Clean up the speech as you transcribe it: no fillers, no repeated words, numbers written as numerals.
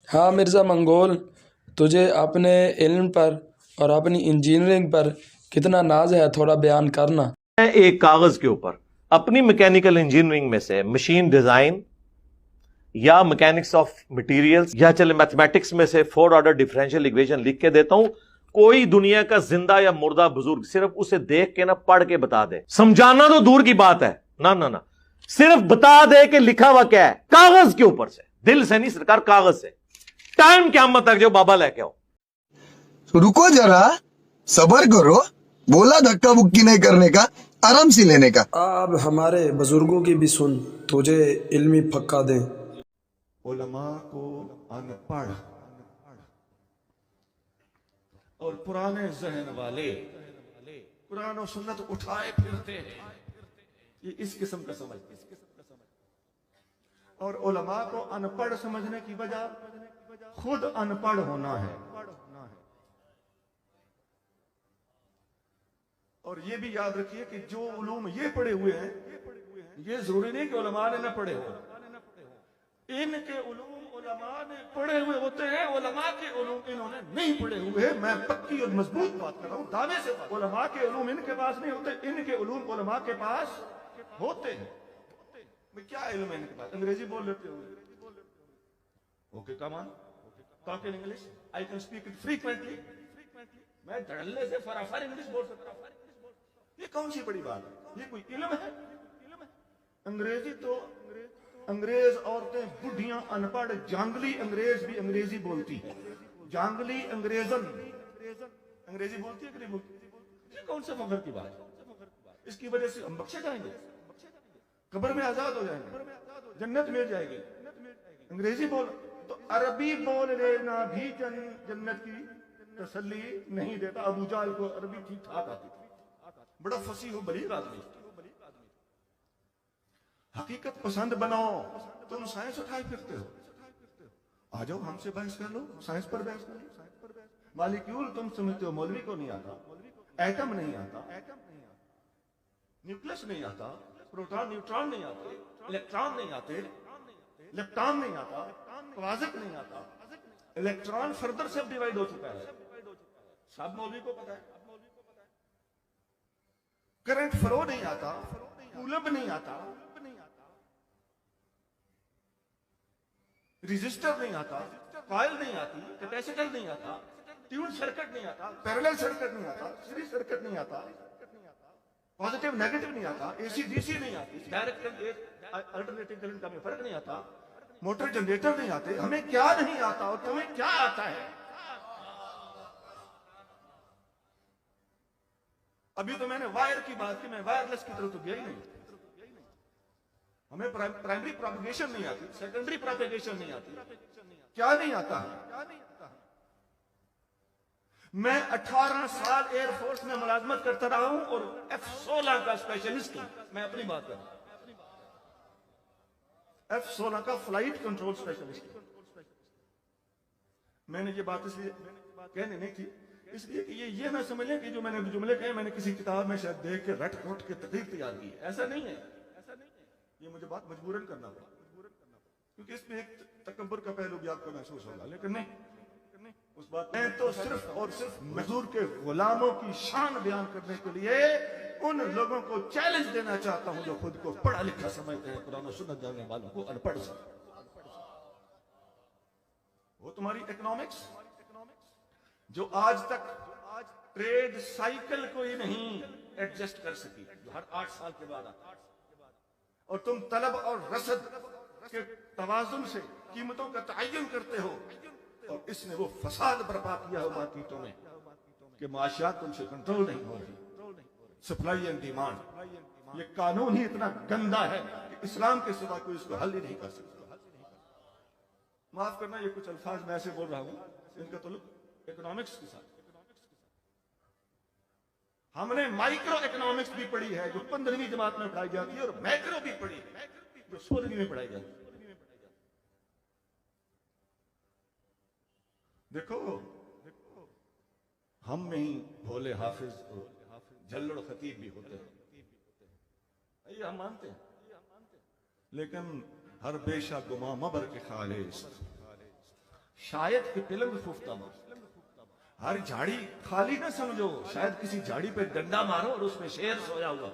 हाँ मिर्ज़ा मंगोल, तुझे अपने इल्म पर और अपनी इंजीनियरिंग पर कितना नाज है, थोड़ा बयान करना। एक कागज के ऊपर अपनी मैकेनिकल इंजीनियरिंग में से मशीन डिजाइन या मैकेनिक्स ऑफ मटेरियल्स या चले मैथमेटिक्स में से फोर ऑर्डर डिफरेंशियल इक्वेशन लिख के देता हूं। कोई दुनिया का जिंदा या मुर्दा बुजुर्ग सिर्फ उसे देख के ना पढ़ के बता दे, समझाना तो दूर की बात है, ना ना ना, सिर्फ बता दे कि लिखा हुआ क्या है कागज के ऊपर से, दिल से नहीं सरकार, कागज से। टाइम क़यामत तक जो बाबा लेके आओ। रुको जरा, सबर करो। बोला धक्का बुक्की नहीं करने का, आराम से लेने का। अब हमारे बुजुर्गों की भी सुन, तुझे इल्मी फक्का दें। उलमा को अनपढ़ और पुराने जहन वाले कुरान और सुन्नत उठाए फिरते हैं, ये इस किस्म का समझ। और उलमा को अनपढ़ समझने की वजह खुद अनपढ़ होना है। और ये भी याद रखिए कि जो उलूम ये पढ़े हुए हैं, ये जरूरी नहीं कि उलमा ने न पढ़े हो। इनके उलूम उलमा ने पढ़े हुए होते हैं, उलमा के उलूम इन्होंने नहीं पढ़े हुए हैं। मैं पक्की और मजबूत बात कर रहा हूं, दावे से। उलमा के उलूम इनके पास नहीं होते, इनके उलूम उलमा के पास होते हैं। क्या इल्म है इनके पास? अंग्रेजी बोल लेते हो? Okay, come on, talk in English, I can speak it frequently. मैं धड़ल्ले से फराफर इंग्लिश बोल सकता हूं। ये कौन सी बड़ी बात है? ये कोई इल्म है? अंग्रेजी तो अंग्रेज औरतें, बुढ़ियां, अनपढ़ जांगली अंग्रेज भी अंग्रेजी बोलती है। जांगली अंग्रेजन अंग्रेजी बोलती है कि नहीं बोलती? ये कौन सा फख्र की बात है? इसकी वजह से हम बख्शे जाएंगे, कब्र में आजाद हो जाएंगे, जन्नत मिल जाएगी। अंग्रेजी बोल तो अरबी बोल लेना भी जन्नत की तसल्ली नहीं देता। अबू जाल को अरबी ठीक ठाक आती थी, बड़ा फसीह हो, बलीग आदमी। हकीकत पसंद बनाओ, तुम साइंस उठाए फिरते हो। आ जाओ हमसे बहस कर लो, साइंस पर बहस कर लो। मालिक्यूल तुम समझते हो, मौलवी को नहीं आता। एटम नहीं आता, न्यूक्लियस नहीं आता, प्रोटॉन न्यूट्रॉन नहीं आते, इलेक्ट्रॉन नहीं आते, लेप्टॉन नहीं आता, क्वाजिक नहीं आता। इलेक्ट्रॉन फर्दर सब डिवाइड हो चुका है, सब मौलवी को पता है। करंट फ्लो नहीं आता, कूलम नहीं आता, रजिस्टर नहीं आता, कॉइल नहीं आती, कैपेसिटर नहीं आता, ट्यून सर्किट नहीं आता, पैरेलल सर्किट नहीं आता, सीरीज सर्किट नहीं आता, पॉजिटिव नेगेटिव नहीं आता, एसी डीसी नहीं आती, डायरेक्ट अल्टरनेटिव करंट का फर्क नहीं आता, मोटर जनरेटर नहीं आते। हमें क्या नहीं आता और तुम्हें क्या आता है? अभी तो मैंने वायर की बात की, मैं वायरलेस की तरफ तो गया ही नहीं। हमें प्राइमरी प्रोपगेशन नहीं आती, सेकेंडरी प्रोपगेशन नहीं आती। क्या नहीं आता? मैं 18 साल एयरफोर्स में मुलाजमत करता रहा हूं और F-16 का स्पेशलिस्ट हूं। मैं अपनी बात कर रहा हूं, F-16 का फ्लाइट कंट्रोल स्पेशलिस्ट हूं। मैंने ये बात इसलिए कहने नहीं थी, इसलिए कि ये ना समझ लें कि जो मैंने जुमले कहे मैंने किसी किताब में शायद देख के रट रोट के तकरीर तैयार की है। ऐसा नहीं है, ये मुझे बात मजबूरन करना पड़ा, क्योंकि इसमें एक तकब्बुर का पहलू भी आपको महसूस होगा। लेकिन नहीं, उस बात मैं तो सिर्फ और सिर्फ मजदूर के गुलामों की शान बयान करने के लिए उन लोगों को चैलेंज देना चाहता हूं जो खुद को पढ़ा लिखा समझते हैं, कुरान और सुन्नत जानने वालों को अनपढ़ समझते। वो तुम्हारी इकोनॉमिक्स जो आज तक ट्रेड साइकिल को ही नहीं एडजस्ट कर सकी, जो हर 8 साल के बाद आता, और तुम तलब और रसद के तवाजुन से कीमतों का तयन करते हो, और इसने वो फसाद बर्पा किया हो मार्केटों में कि माशियात तुमसे कंट्रोल नहीं हो रही। सप्लाई एंड डिमांड, ये कानून ही इतना गंदा है कि इस्लाम के सिवा कोई इसको हल ही नहीं कर सकता। माफ करना, ये कुछ अल्फाज मैं ऐसे बोल रहा हूं, इनका ताल्लुक इकोनॉमिक्स के साथ। हमने माइक्रो इकोनॉमिक्स भी पढ़ी है जो 15वीं जमात में पढ़ाई जाती है, और मैक्रो भी पढ़ी है जो 16वीं में पढ़ाई जाती है। देखो, हम में ही भोले हाफिज जल्लड़ खतीब भी होते हैं, ये हम मानते हैं। लेकिन हर बेशा गुमा मबर के खालिस शायद कि पिलंग खुफ्तम, हर झाड़ी खाली ना समझो, शायद किसी झाड़ी पे डंडा मारो और उसमें शेर सोया हुआ।